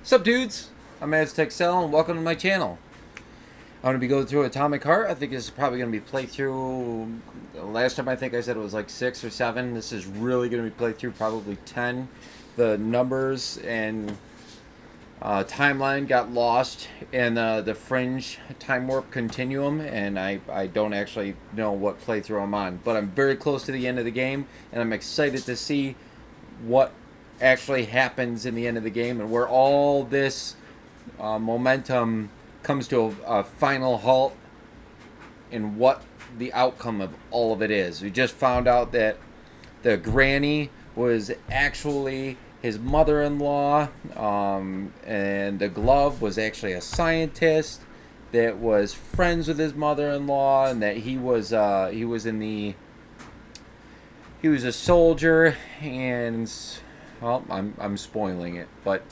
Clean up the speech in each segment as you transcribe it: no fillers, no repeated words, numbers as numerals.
Sup dudes, I'm AztecCell and welcome to my channel. I'm going to be going through Atomic Heart. I think this is probably going to be playthrough, last time I think I said it was like 6 or 7. This is really going to be playthrough probably 10. The numbers and timeline got lost in the Fringe Time Warp Continuum, and I don't actually know what playthrough I'm on. But I'm very close to the end of the game, and I'm excited to see what actually happens in the end of the game and where all this momentum comes to a final halt and what the outcome of all of it is. We just found out that the granny was actually his mother-in-law, and the glove was actually a scientist that was friends with his mother-in-law, and that he was a soldier, and well, I'm spoiling it, but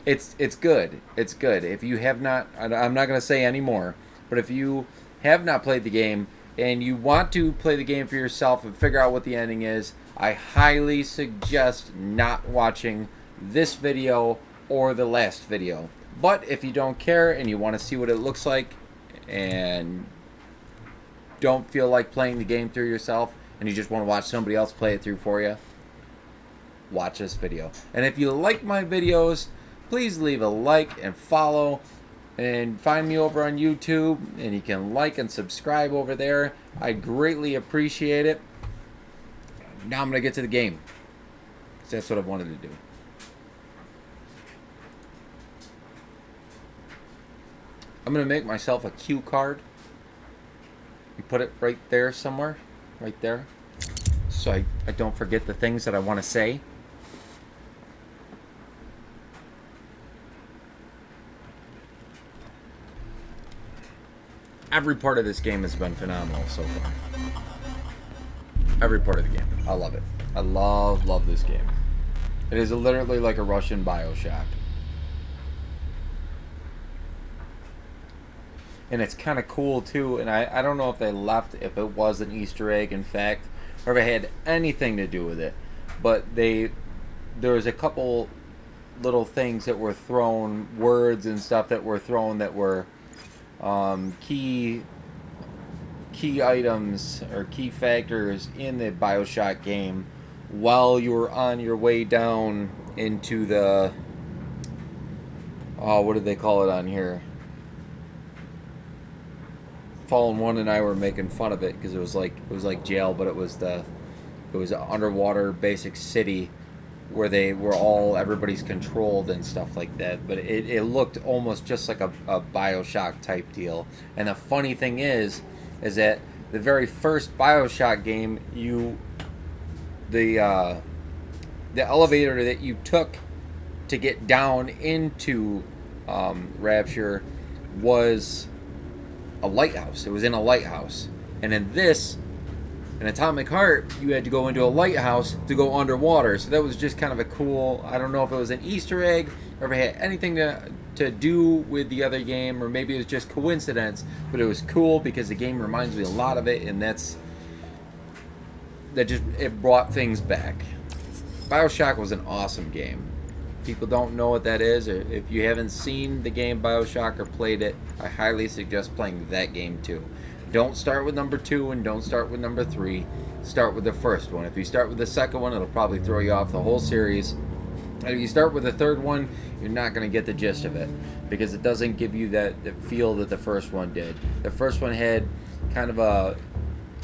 it's good. It's good. If you have not, I'm not going to say any more, but if you have not played the game and you want to play the game for yourself and figure out what the ending is, I highly suggest not watching this video or the last video. But if you don't care and you want to see what it looks like and don't feel like playing the game through yourself and you just want to watch somebody else play it through for you, watch this video. And if you like my videos, please leave a like and follow, and find me over on YouTube, and you can like and subscribe over there. I greatly appreciate it. Now I'm going to get to the game, because that's what I wanted to do. I'm going to make myself a cue card and put it right there somewhere, right there, so I don't forget the things that I want to say. Every part of this game has been phenomenal so far. Every part of the game. I love it. I love this game. It is literally like a Russian BioShock. And it's kind of cool too, and I don't know if they left, if it was an Easter egg in fact, or if it had anything to do with it. But there was a couple little things that were thrown, words and stuff that were thrown that were key items or key factors in the BioShock game while you were on your way down into the what do they call it on here? Fallen One and I were making fun of it because it was like jail, but it was an underwater basic city where everybody's controlled and stuff like that, but it looked almost just like a BioShock type deal. And the funny thing is that the very first BioShock game, the elevator that you took to get down into Rapture was a lighthouse. It was in a lighthouse, and in Atomic Heart, you had to go into a lighthouse to go underwater. So that was just kind of a cool, I don't know if it was an Easter egg or if it had anything to do with the other game, or maybe it was just coincidence, but it was cool because the game reminds me a lot of it, and it brought things back. BioShock was an awesome game. People don't know what that is, or if you haven't seen the game BioShock or played it, I highly suggest playing that game too. Don't start with number 2 and don't start with number 3. Start with the first one. If you start with the second one, it'll probably throw you off the whole series. And if you start with the third one, you're not going to get the gist of it, because it doesn't give you the feel that the first one did. The first one had kind of I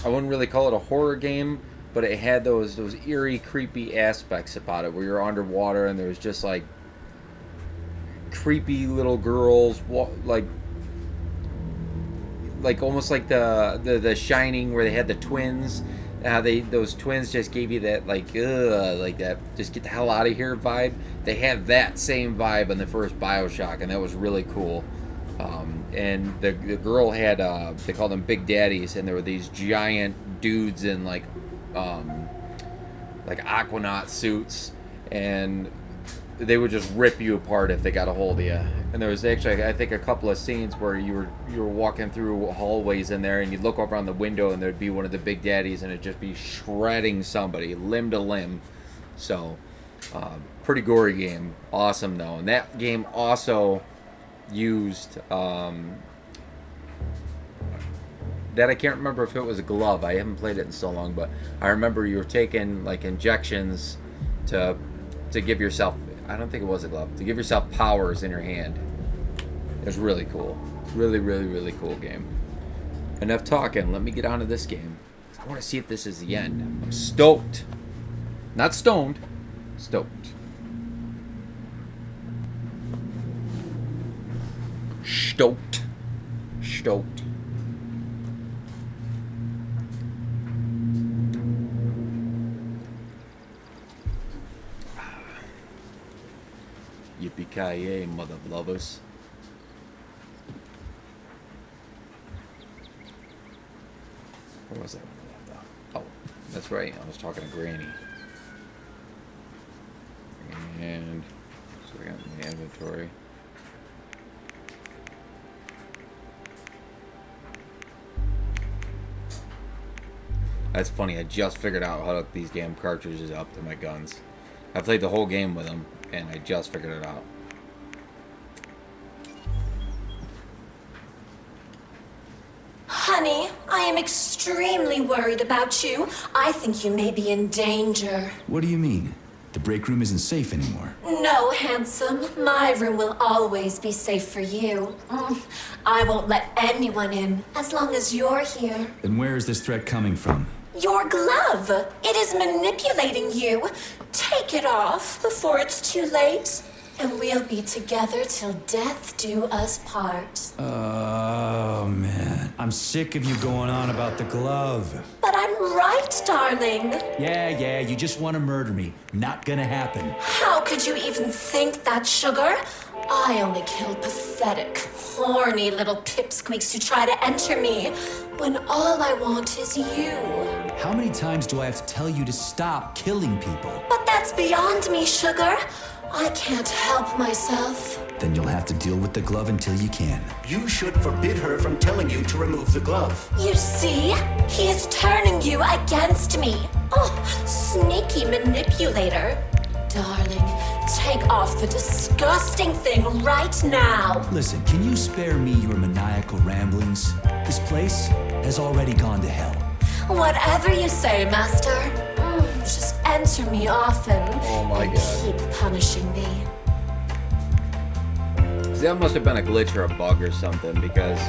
wouldn't really call it a horror game, but it had those eerie, creepy aspects about it, where you're underwater and there was just like creepy little girls, like almost like the Shining, where they had the twins. Those twins just gave you that like that just get the hell out of here vibe. They had that same vibe in the first BioShock, and that was really cool. And the girl had they called them Big Daddies, and there were these giant dudes in like Aquanaut suits, and they would just rip you apart if they got a hold of you. And there was actually, I think, a couple of scenes where you were walking through hallways in there, and you'd look over on the window, and there'd be one of the Big Daddies, and it'd just be shredding somebody limb to limb. So Pretty gory game. Awesome though. And that game also used that I can't remember if it was a glove. I haven't played it in so long, but I remember you were taking like injections to give yourself. I don't think it was a glove, to give yourself powers in your hand. It was really cool. Really, really, really cool game. Enough talking. Let me get on to this game. I want to see if this is the end. I'm stoked. Not stoned. Stoked. Stoked. Stoked. Yippee-ki-yay, mother lovers. Where was that one? Oh, that's right. I was talking to Granny. And so I got in the inventory. That's funny. I just figured out how to hook these damn cartridges up to my guns. I played the whole game with them, and I just figured it out. Honey, I am extremely worried about you. I think you may be in danger. What do you mean? The break room isn't safe anymore. No, handsome. My room will always be safe for you. I won't let anyone in as long as you're here. Then where is this threat coming from? Your glove. It is manipulating you. Take it off before it's too late, and we'll be together till death do us part. Oh, man. I'm sick of you going on about the glove. But I'm right, darling. Yeah, you just want to murder me. Not gonna happen. How could you even think that, sugar? I only kill pathetic, horny little pipsqueaks who try to enter me, when all I want is you. How many times do I have to tell you to stop killing people? But that's beyond me, sugar. I can't help myself. Then you'll have to deal with the glove until you can. You should forbid her from telling you to remove the glove. You see? He is turning you against me. Oh, sneaky manipulator. Darling, take off the disgusting thing right now. Listen, can you spare me your maniacal ramblings? This place has already gone to hell. Whatever you say, master. Just enter me often. Oh my and God. Keep punishing me. See, that must have been a glitch or a bug or something, because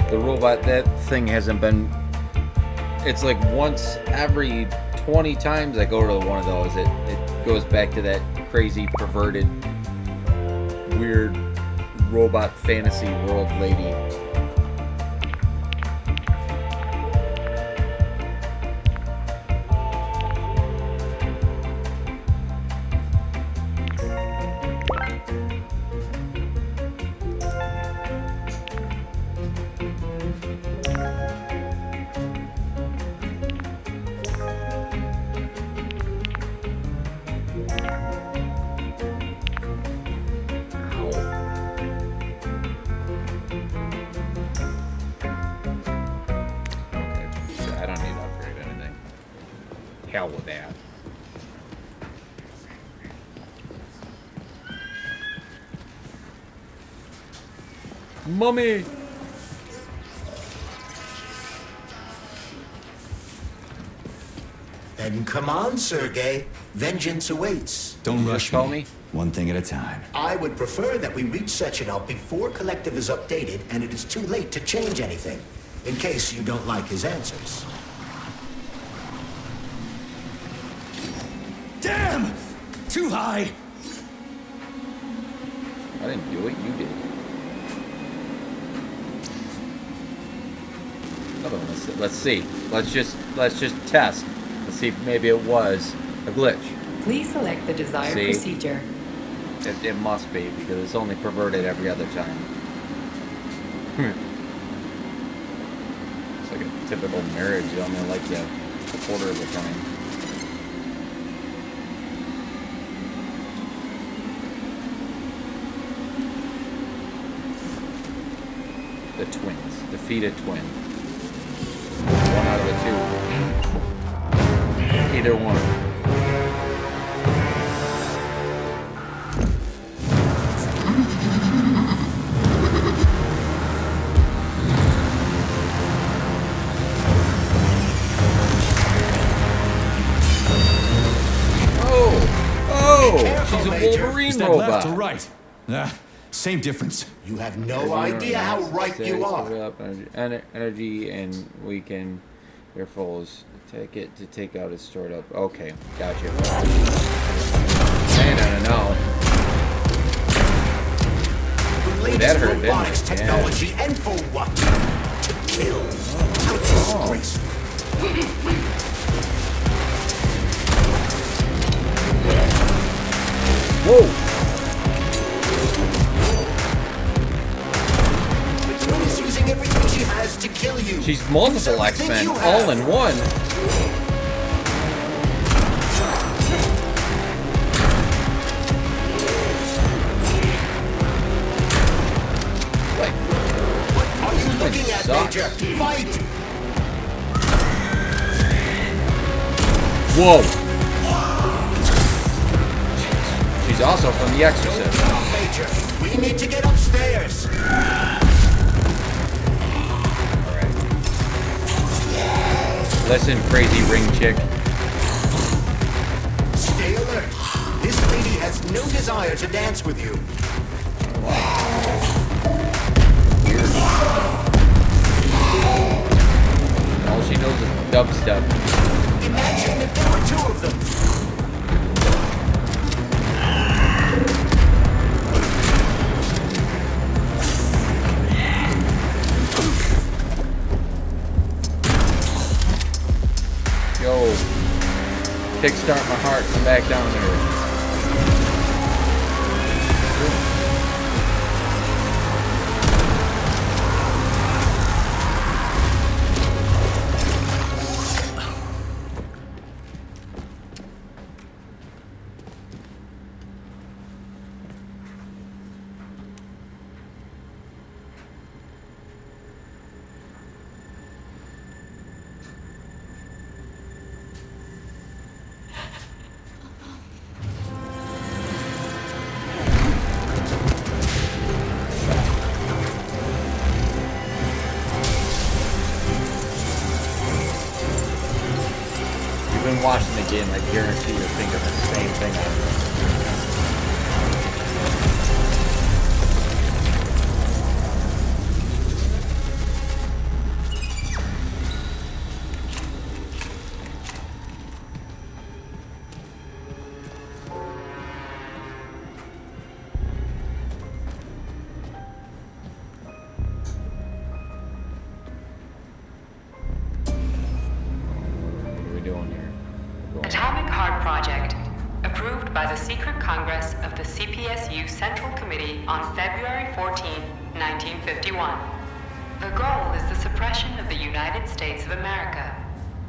the robot, that thing hasn't been. It's like once every 20 times I go to one of those, it goes back to that crazy, perverted, weird robot fantasy world lady. Hell with that. Mummy! Then come on, Sergei. Vengeance awaits. Don't rush call me. me? One thing at a time. I would prefer that we reach Sechenov before Collective is updated and it is too late to change anything, in case you don't like his answers. Damn! Too high! I didn't do it, you did. Another one. Let's see. Let's just test. Let's see if maybe it was a glitch. Please select the desired See? procedure. It must be, because it's only perverted every other time. It's like a typical marriage. You only like you a quarter of the time. The twins. Defeat a twin. One out of the two. Either one. Is Green that left or robot. right? Same difference. You have no idea how right you are. Up energy and weaken your foes. Take it to take out his stored up. Okay, gotcha. Man, I don't know. The latest that hurt, didn't robotics it? Yeah. technology, and for what? To kill. How disgraceful. Whoa! Patronia's using everything she has to kill you. She's multiple Use everything X-Men you all have. in one. What are you looking at, sucks. Major? Fight! Whoa! She's also from The Exorcist. Major, we need to get upstairs. Alright. Listen, crazy ring chick. Stay alert. This lady has no desire to dance with you. All she knows is dubstep. Imagine if there were two of them. Yo. Kickstart my heart, come back down there. You've been watching the game, I guarantee you're thinking the same thing I am. What are we doing here? We're going- Atomic Heart Project, approved by the Secret Congress of the CPSU Central Committee on February 14, 1951. The goal is the suppression of the United States of America,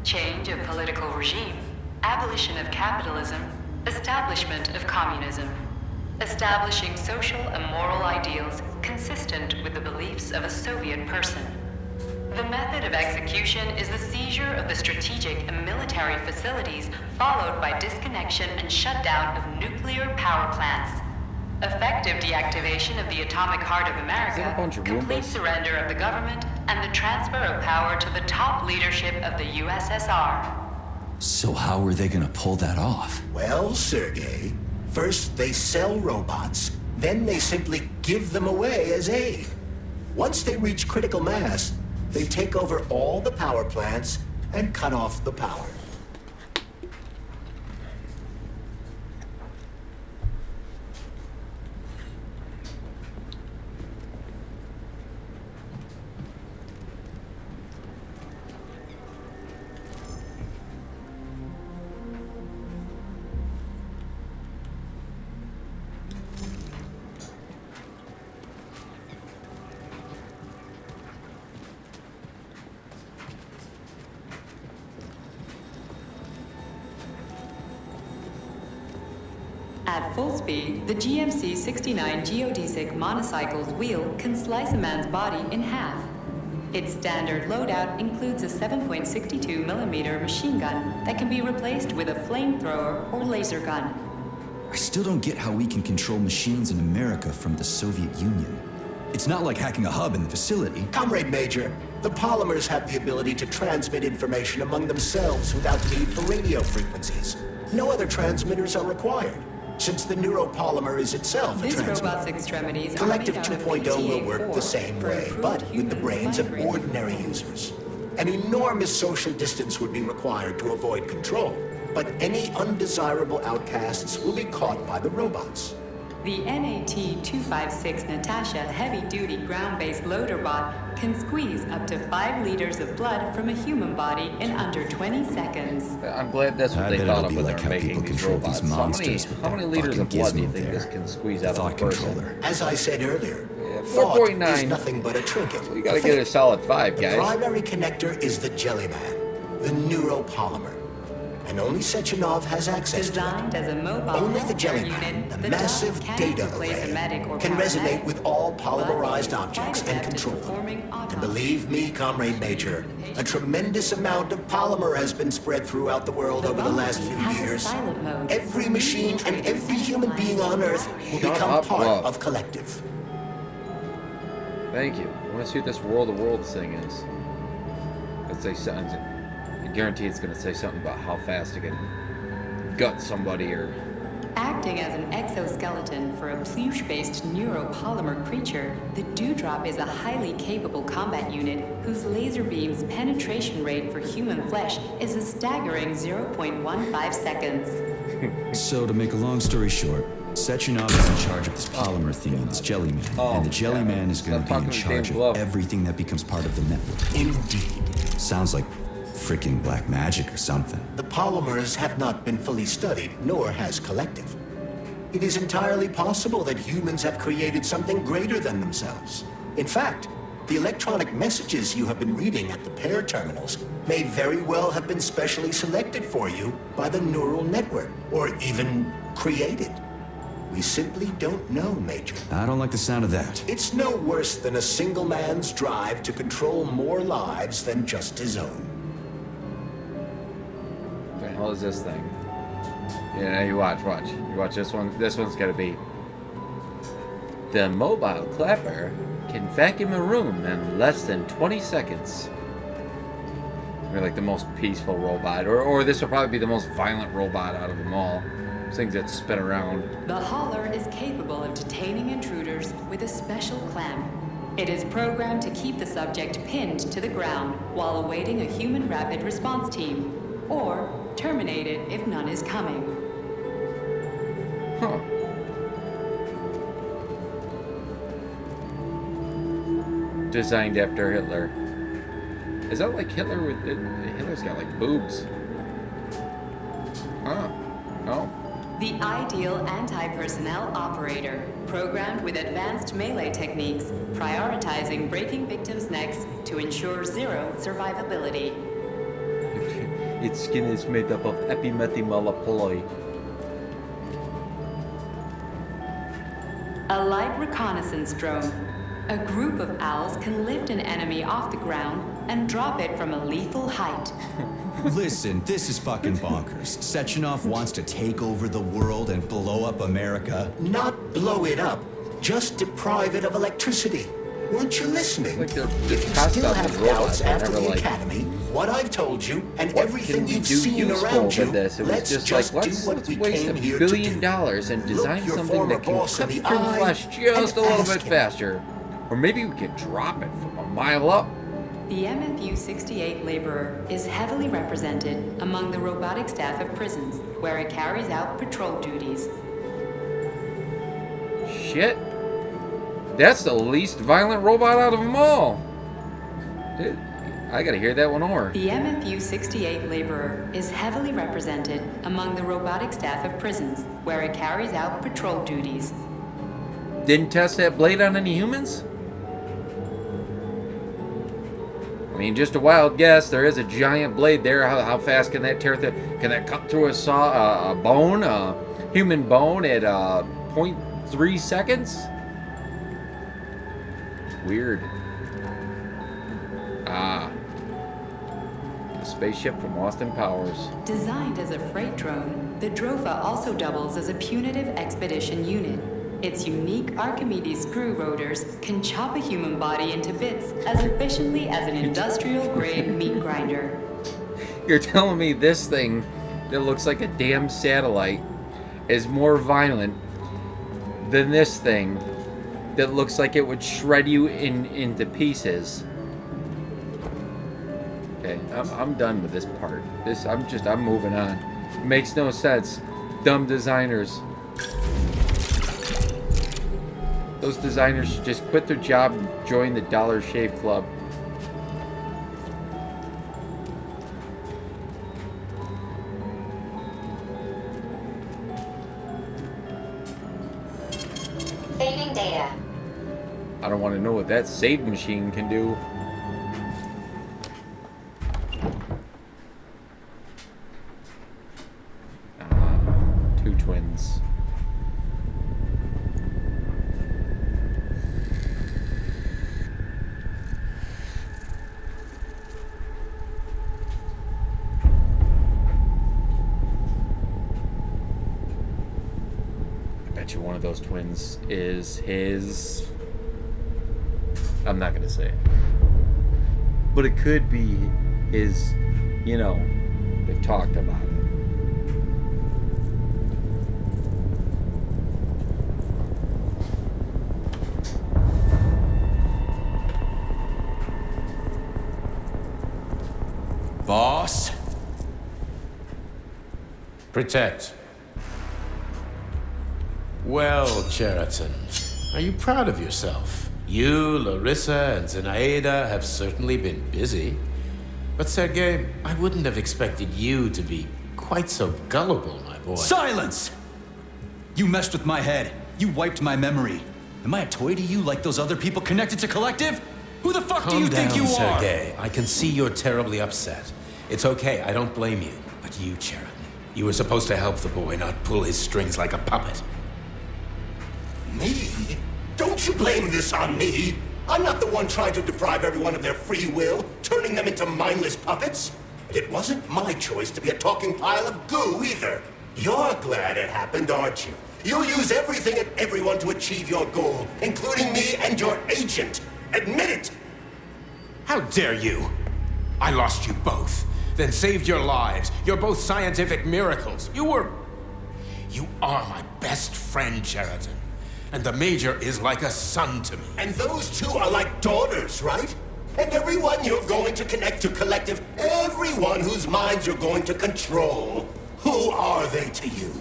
change of political regime, abolition of capitalism, establishment of communism, establishing social and moral ideals consistent with the beliefs of a Soviet person. The method of execution is the seizure of the strategic and military facilities, followed by disconnection and shutdown of nuclear power plants. Effective deactivation of the atomic heart of Is that a America, bunch of complete Roombas? surrender of the government, and the transfer of power to the top leadership of the USSR. So how are they gonna pull that off? Well, Sergei, first they sell robots, then they simply give them away as aid. Once they reach critical mass, they take over all the power plants and cut off the power. At full speed, the GMC-69 geodesic monocycle's wheel can slice a man's body in half. Its standard loadout includes a 7.62mm machine gun that can be replaced with a flamethrower or laser gun. I still don't get how we can control machines in America from the Soviet Union. It's not like hacking a hub in the facility. Comrade Major, the polymers have the ability to transmit information among themselves without need for radio frequencies. No other transmitters are required. since the neuropolymer is itself a This transmitter. robot's extremities are Collective made out of 2.0 will work the PTA4 same for way, improved but with the human brains of vibrance. ordinary users. An enormous social distance would be required to avoid control, but any undesirable outcasts will be caught by the robots. The NAT-256 Natasha heavy-duty ground-based loader bot can squeeze up to 5 liters of blood from a human body in under 20 seconds. I'm glad that's what I they bet thought it'll of be when like they how were making people these control robots. these monsters with How many that liters of fucking blood do you gizmo think there. this can squeeze The out of a thought person? controller. As I said earlier, Yeah, thought 4.9. is nothing but a trinket. We gotta get a solid 5, The guys. primary connector is the Jellyman, the neuropolymer, and only Sechenov has access to it. Designed as a mobile Only the healthcare Jellyman, unit, the dog massive can data replace a medic array, or can resonate paramedic, with all polymerized but objects it's and quite control adept at them. performing And autopsy. believe me, Comrade Major, a tremendous amount of polymer has been spread throughout the world over the last few Has a years. silent mode Every for machine and retraining every and human being on Earth will Shut become up, part Love. of Collective. Thank you. I want to see what this World of Worlds thing is. Let's say something. I guarantee it's going to say something about how fast it can gut somebody or. Acting as an exoskeleton for a pluche-based neuropolymer creature, the Dewdrop is a highly capable combat unit whose laser beam's penetration rate for human flesh is a staggering 0.15 seconds. So, to make a long story short, Sechenov is in charge of this polymer thingy, this Jellyman. Oh, and the Jellyman yeah. is going to Stop be in talking to charge Dave of Love. everything that becomes part of the network. Indeed. Sounds like freaking black magic or something. The polymers have not been fully studied, nor has Collective. It is entirely possible that humans have created something greater than themselves. In fact, the electronic messages you have been reading at the pair terminals may very well have been specially selected for you by the neural network, or even created. We simply don't know, Major. I don't like the sound of that. It's no worse than a single man's drive to control more lives than just his own. What the hell is this thing? Yeah, you watch. You watch this one. This one's got to be. The mobile clapper can vacuum a room in less than 20 seconds. They're like the most peaceful robot, or this will probably be the most violent robot out of them all. Those things that spin around. The Hauler is capable of detaining intruders with a special clamp. It is programmed to keep the subject pinned to the ground while awaiting a human rapid response team, or terminate it if none is coming. Huh. Designed after Hitler. Is that like Hitler with Hitler's got like boobs? Huh. No. The ideal anti-personnel operator, programmed with advanced melee techniques, prioritizing breaking victims' necks to ensure zero survivability. Its skin is made up of epimethymalapoloi. A light reconnaissance drone. A group of owls can lift an enemy off the ground and drop it from a lethal height. Listen, this is fucking bonkers. Sechenov wants to take over the world and blow up America. Not blow it up, just deprive it of electricity. Weren't you listening? Like they're If you passed still up have as robots, doubts they're after never the like, academy, what I've told you and what everything can we you've do seen useful around you, with this? It was let's just like, do let's what we waste came $1 here billion to do. and design Look your something former that can boss cut in through the eye flesh just and a little ask bit him. faster. Or maybe we could drop it from a mile up. The MFU-68 Laborer is heavily represented among the robotic staff of prisons, where it carries out patrol duties. Shit. That's the least violent robot out of them all. Dude, I gotta hear that one more. The MFU-68 Laborer is heavily represented among the robotic staff of prisons, where it carries out patrol duties. Didn't test that blade on any humans? I mean, just a wild guess. There is a giant blade there. How fast can that tear through? Can that cut through a bone, a human bone at 0.3 seconds? Weird. Ah. A spaceship from Austin Powers. Designed as a freight drone, the Drofa also doubles as a punitive expedition unit. Its unique Archimedes screw rotors can chop a human body into bits as efficiently as an industrial-grade meat grinder. You're telling me this thing that looks like a damn satellite is more violent than this thing that looks like it would shred you into pieces. Okay, I'm done with this part. I'm moving on. It makes no sense. Dumb designers. Those designers should just quit their job and join the Dollar Shave Club. Saving data. I don't want to know what that save machine can do. Two twins. I bet you one of those twins is his... I'm not gonna say. But it could be his, you know, they've talked about it. Boss? Protect. Well, Cheriton, are you proud of yourself? You, Larissa, and Zenaida have certainly been busy. But Sergei, I wouldn't have expected you to be quite so gullible, my boy. Silence! You messed with my head. You wiped my memory. Am I a toy to you like those other people connected to Collective? Who the fuck do you think you are? Sergei. I can see you're terribly upset. It's okay, I don't blame you. But you, Cheriton, you were supposed to help the boy, not pull his strings like a puppet. Me? Don't you blame this on me? I'm not the one trying to deprive everyone of their free will, turning them into mindless puppets. And it wasn't my choice to be a talking pile of goo either. You're glad it happened, aren't you? You'll use everything and everyone to achieve your goal, including me and your agent. Admit it! How dare you? I lost you both, then saved your lives. You're both scientific miracles. You are my best friend, Cheriton. And the Major is like a son to me. And those two are like daughters, right? And everyone you're going to connect to Collective, everyone whose minds you're going to control, who are they to you?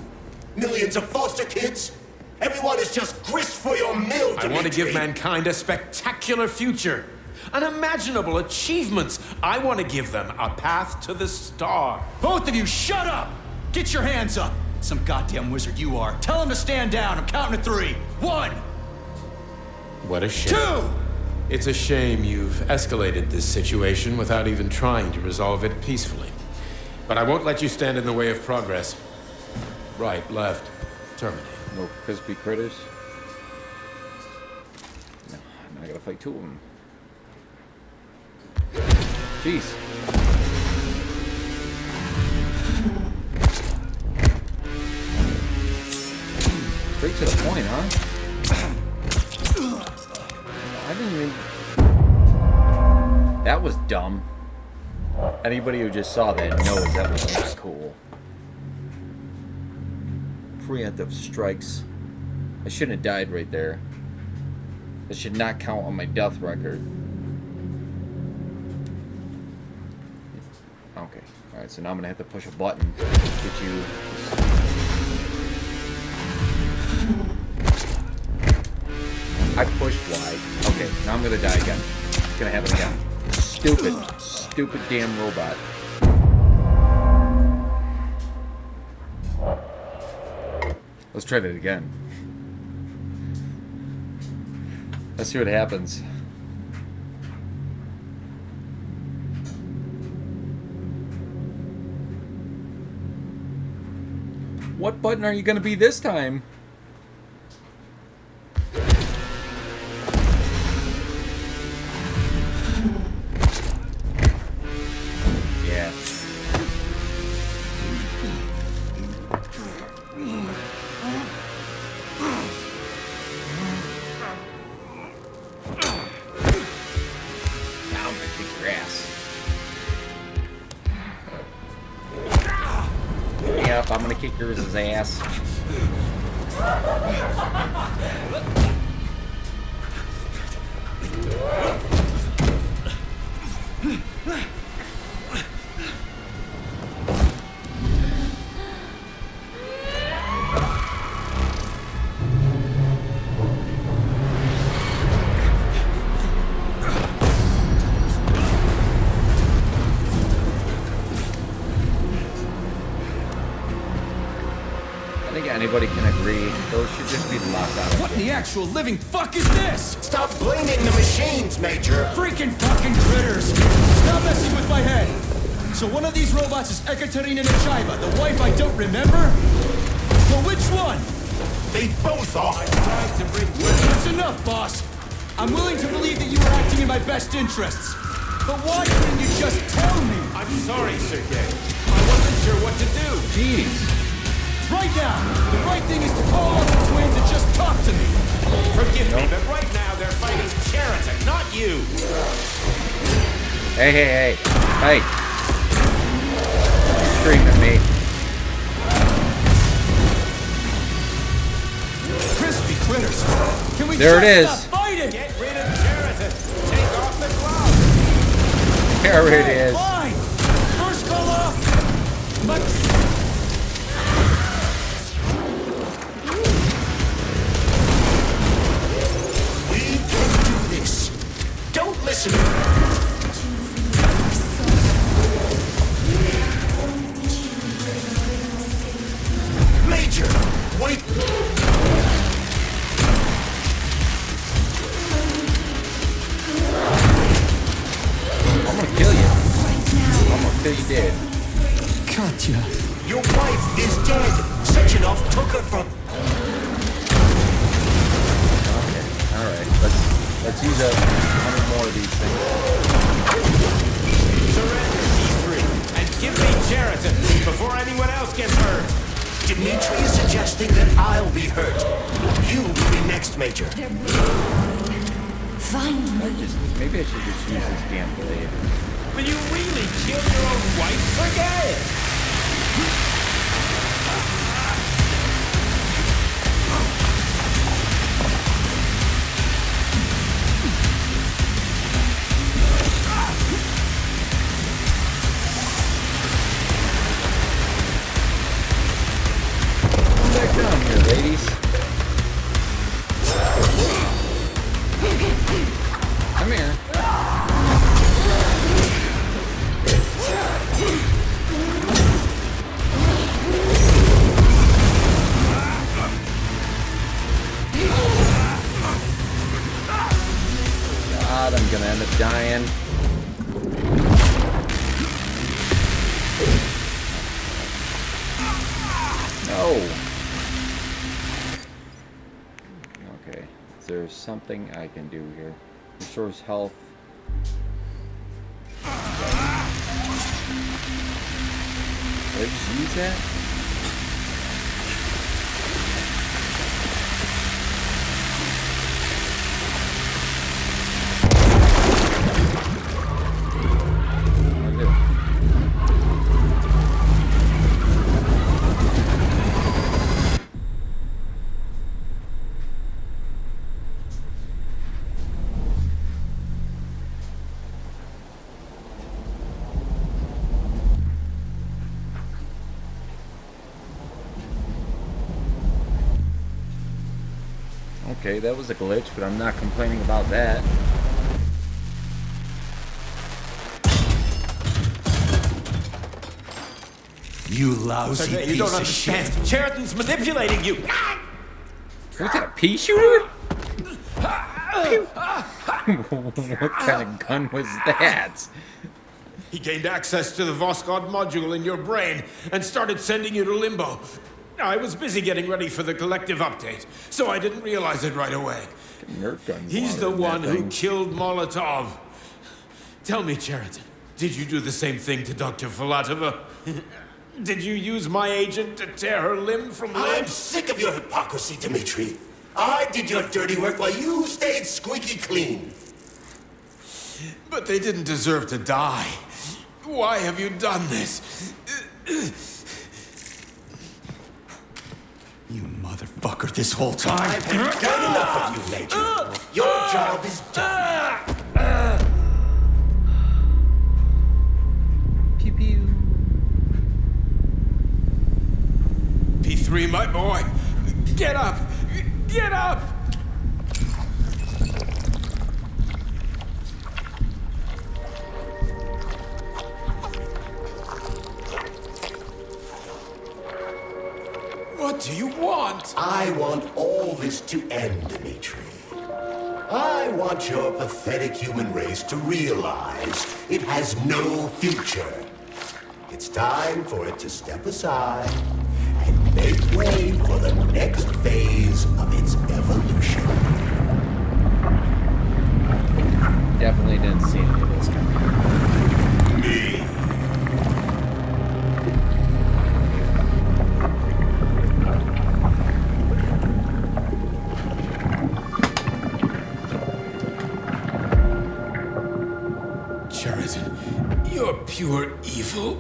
Millions of foster kids? Everyone is just grist for your mill, Dimitri. I want to give mankind a spectacular future. Unimaginable achievements. I want to give them a path to the star. Both of you, shut up! Get your hands up! Some goddamn wizard you are. Tell him to stand down. I'm counting to 3. 1! What a shame. 2! It's a shame you've escalated this situation without even trying to resolve it peacefully. But I won't let you stand in the way of progress. Right, left, terminate. No crispy critters. No, I'm not gonna fight two of them. Jeez. Straight to the point, huh? I didn't even... That was dumb. Anybody who just saw that knows that was not cool. Preemptive strikes. I shouldn't have died right there. That should not count on my death record. Okay. Alright, so now I'm gonna have to push a button to get you... I pushed wide. Okay, now I'm gonna die again. It's gonna happen again. Stupid damn robot. Let's try that again. Let's see what happens. What button are you gonna be this time? Yeah. Now I'm gonna kick your ass. Yep, I'm gonna kick yours' ass. I think anybody can agree those should just be locked out. What in the actual living fuck is this? Stop blaming the machines, Major. Freaking fucking critters! Stop messing with my head! So one of these robots is Ekaterina Nechaeva, the wife I don't remember? Well, which one? They both are. That's enough, boss! I'm willing to believe that you were acting in my best interests. But why couldn't you just tell me? I'm sorry, Sergei. I wasn't sure what to do. Jeez. Right now, the right thing is to call up the twins and just talk to me. Forgive me, but right now they're fighting Cheriton, not you. Hey, hey, hey. Hey. Don't scream at me. Crispy critters! Can we There just it is. stop fighting? Get rid of Cheriton. Take off the gloves. There it is. Fine! First call off! But... We can do this. Don't listen to her. Major, wait. I'm gonna kill you. I'm gonna kill you dead. Katya. Your wife is dead. Sechenov took her from... Okay. Alright. Let's use 100 more of these things. Surrender, E3, and give me Cheriton before anyone else gets hurt. Dimitri is suggesting that I'll be hurt. You will be next, Major. Finally. Maybe I should just use this damn blade. Will you really kill your own wife? Forget it. Come back down here, ladies. Come here. God, I'm gonna end up dying. No. Okay. Is there something I can do here? Restores health. Did I just use that? I do. Okay, that was a glitch, but I'm not complaining about that. You lousy Sergei, piece you don't of understand. shit. Cheriton's manipulating you. What kind of pea shooter? What kind of gun was that? He gained access to the Voskhod module in your brain and started sending you to Limbo. I was busy getting ready for the collective update, so I didn't realize it right away. Nerf gun. He's the one who killed Molotov. Tell me, Cheriton, did you do the same thing to Dr. Filatova? Did you use my agent to tear her limb from limb? I'm sick of your hypocrisy, Dimitri. I did your dirty work while you stayed squeaky clean. But they didn't deserve to die. Why have you done this? You motherfucker this whole time. I've had enough of you, Major. Your job is done. Pew pew. P3, my boy. Get up! Get up! What do you want? I want all this to end, Dimitri. I want your pathetic human race to realize it has no future. It's time for it to step aside and make way for the next phase of its evolution. Definitely didn't see any of this coming. Me. Sheridan, you're pure evil.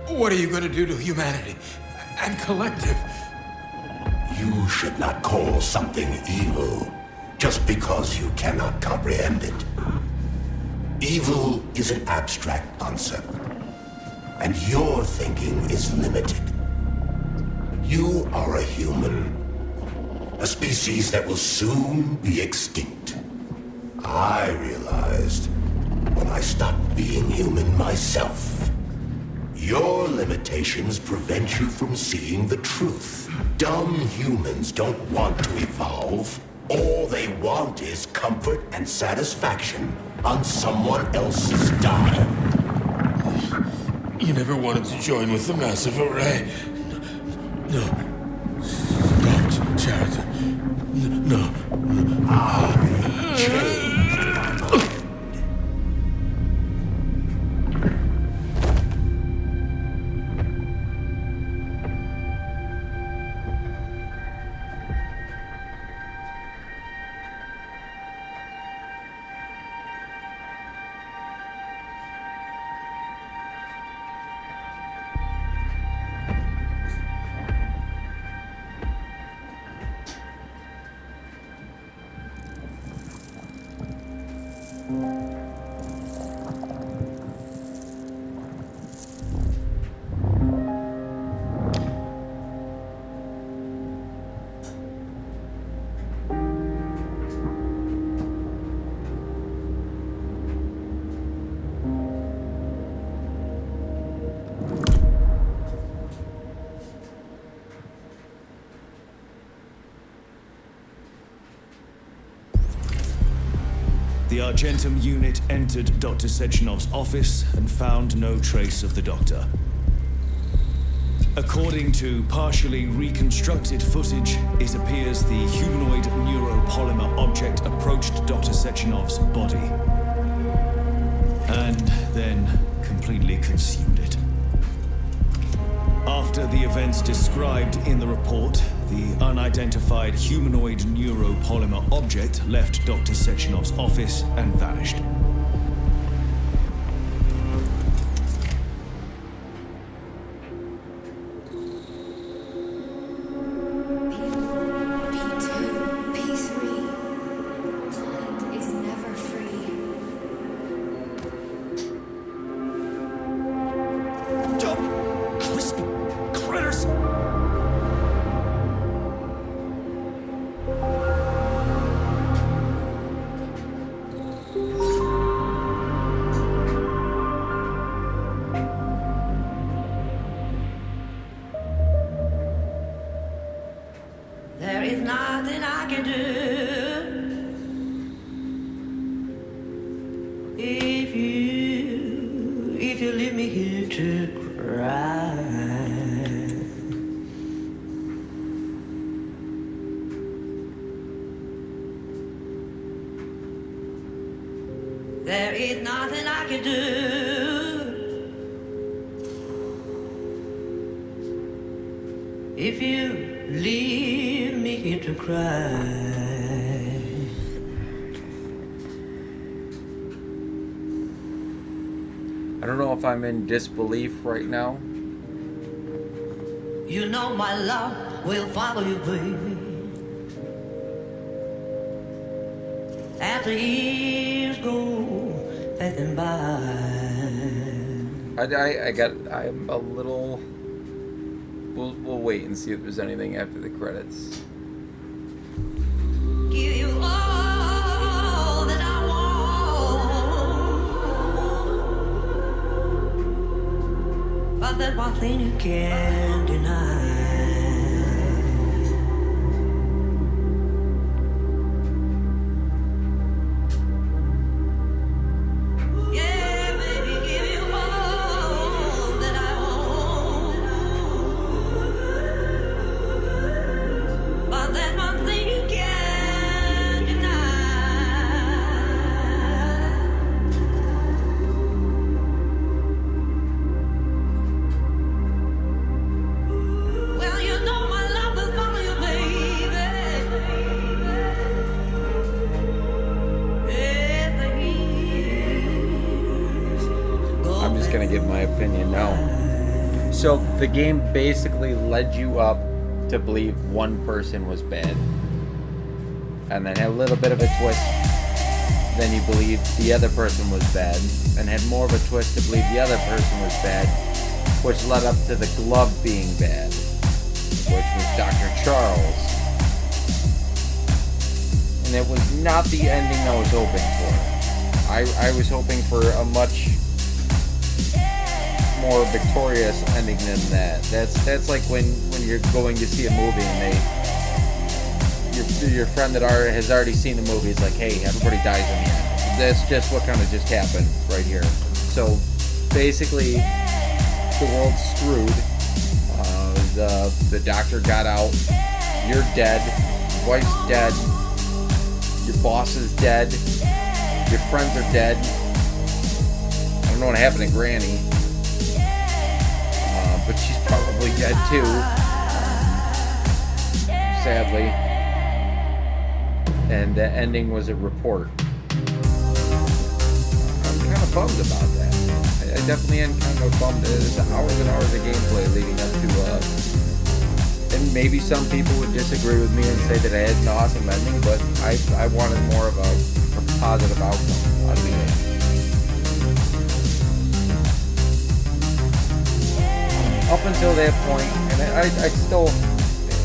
What are you going to do to humanity and collective? You should not call something evil just because you cannot comprehend it. Evil is an abstract concept, and your thinking is limited. You are a human, a species that will soon be extinct. I realized when I stopped being human myself. Your limitations prevent you from seeing the truth. Dumb humans don't want to evolve. All they want is comfort and satisfaction on someone else's dime. You never wanted to join with the massive array. No. Stop, Sheridan. No. I changed my mind. The Argentum unit entered Dr. Sechenov's office and found no trace of the doctor. According to partially reconstructed footage, it appears the humanoid neuropolymer object approached Dr. Sechenov's body and then completely consumed it. After the events described in the report, the unidentified humanoid neuropolymer object left Dr. Sechenov's office and vanished. P2, P3. Your mind is never free. Dumb, crispy critters! There is nothing I can do if you leave me here to cry. There is nothing I can do if you leave me here to cry. I don't know if I'm in disbelief right now You know my love will follow you, baby. As the years go passing by. I'm a little. We'll wait and see if there's anything after the credits. Give you all that I want, but there's one thing you can't deny. Yeah, baby, give you all that I want, but there's one thing you can't deny. Well, you know my love will follow you, baby. I'm just gonna give my opinion now. So the game basically led you up to believe one person was bad, and then had a little bit of a twist. Then you believed the other person was bad, and had more of a twist to believe the other person was bad, which led up to the glove being bad, which was Dr. Charles. And it was not the ending I was hoping for. I was hoping for a much more victorious ending than that. That's like when you're going to see a movie and your friend that has already seen the movie is like, hey, everybody dies in the end. That's just what kind of just happened right here. So basically, the world's screwed. The doctor got out. You're dead. Your wife's dead. Your boss is dead. Your friends are dead. I don't know what happened to Granny. But she's probably dead too, sadly. And the ending was a report. I'm kind of bummed about that. I definitely am kind of bummed. There's hours and hours of gameplay leading up to, and maybe some people would disagree with me and say that I had an awesome ending, but I wanted more of a positive outcome out of the game. Up until that point, and I still,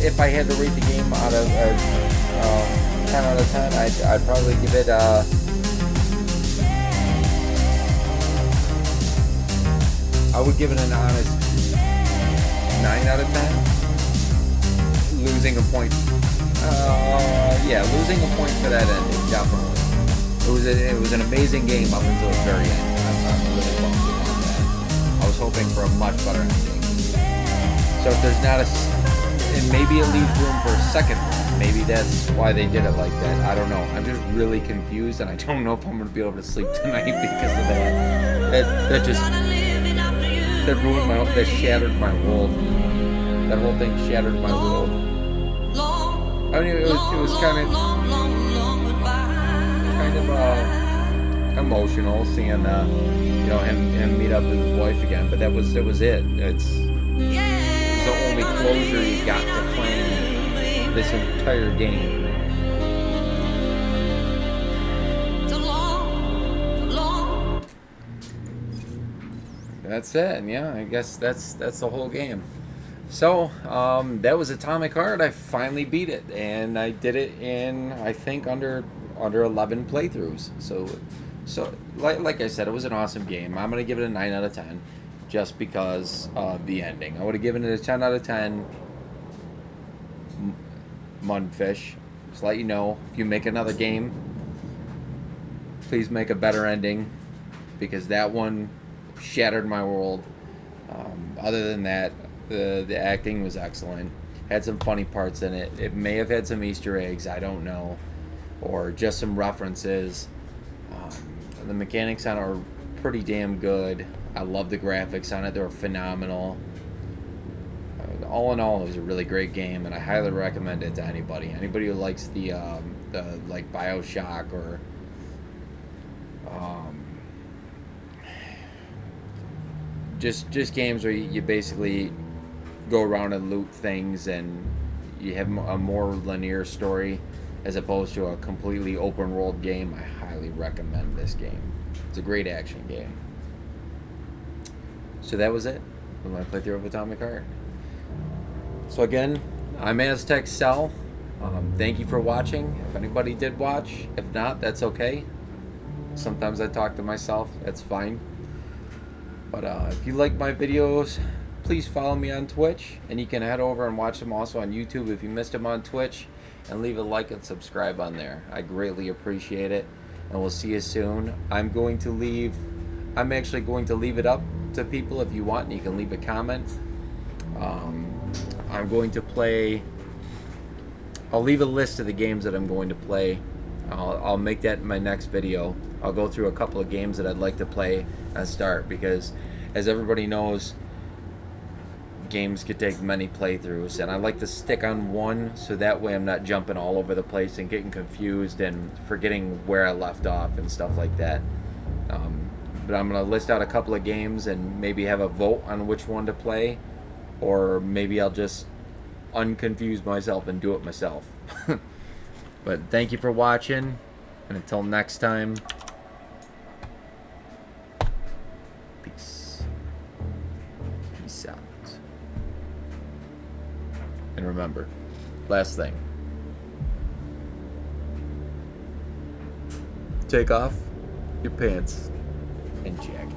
if I had to rate the game out of 10 out of 10, I'd probably give it I would give it an honest 9 out of 10. Losing a point, losing a point for that ending, definitely. It was an amazing game up until the very end. I'm really bummed about that. I was hoping for a much better ending. So if there's not and maybe it leaves room for a second one. Maybe that's why they did it like that. I don't know. I'm just really confused, and I don't know if I'm going to be able to sleep tonight because of that. That ruined my, that shattered my world. That whole thing shattered my world. I mean, it was kind of emotional seeing him meet up with his wife again. But that was it. It's the only closure you got to playing this entire game. That's it, and yeah, I guess that's the whole game. So that was Atomic Heart. I finally beat it, and I did it in, I think, under 11 playthroughs. So like I said, it was an awesome game. I'm gonna give it a 9 out of 10. Just because of the ending. I would have given it a 10 out of 10. Mundfish. Just let you know, if you make another game, please make a better ending, because that one shattered my world. Other than that, the acting was excellent. Had some funny parts in it. It may have had some Easter eggs, I don't know, or just some references. The mechanics on it are pretty damn good. I love the graphics on it. They were phenomenal. All in all, it was a really great game, and I highly recommend it to anybody. Anybody who likes the like BioShock or just games where you basically go around and loot things, and you have a more linear story as opposed to a completely open world game, I highly recommend this game. It's a great action game. So that was it with my playthrough of Atomic Heart. So again, I'm Aztec Cell. Thank you for watching. If anybody did watch, if not, that's okay. Sometimes I talk to myself, that's fine. But if you like my videos, please follow me on Twitch, and you can head over and watch them also on YouTube if you missed them on Twitch, and leave a like and subscribe on there. I greatly appreciate it, and we'll see you soon. I'm actually going to leave it up to people if you want, and you can leave a comment. I'm going to play, I'll leave a list of the games that I'm going to play. I'll make that in my next video. I'll go through a couple of games that I'd like to play and start, because as everybody knows, games could take many playthroughs, and I like to stick on one so that way I'm not jumping all over the place and getting confused and forgetting where I left off and stuff like that. But I'm going to list out a couple of games and maybe have a vote on which one to play, or maybe I'll just unconfuse myself and do it myself. But thank you for watching, and until next time, peace. Peace out. And remember, last thing, take off your pants and jacket.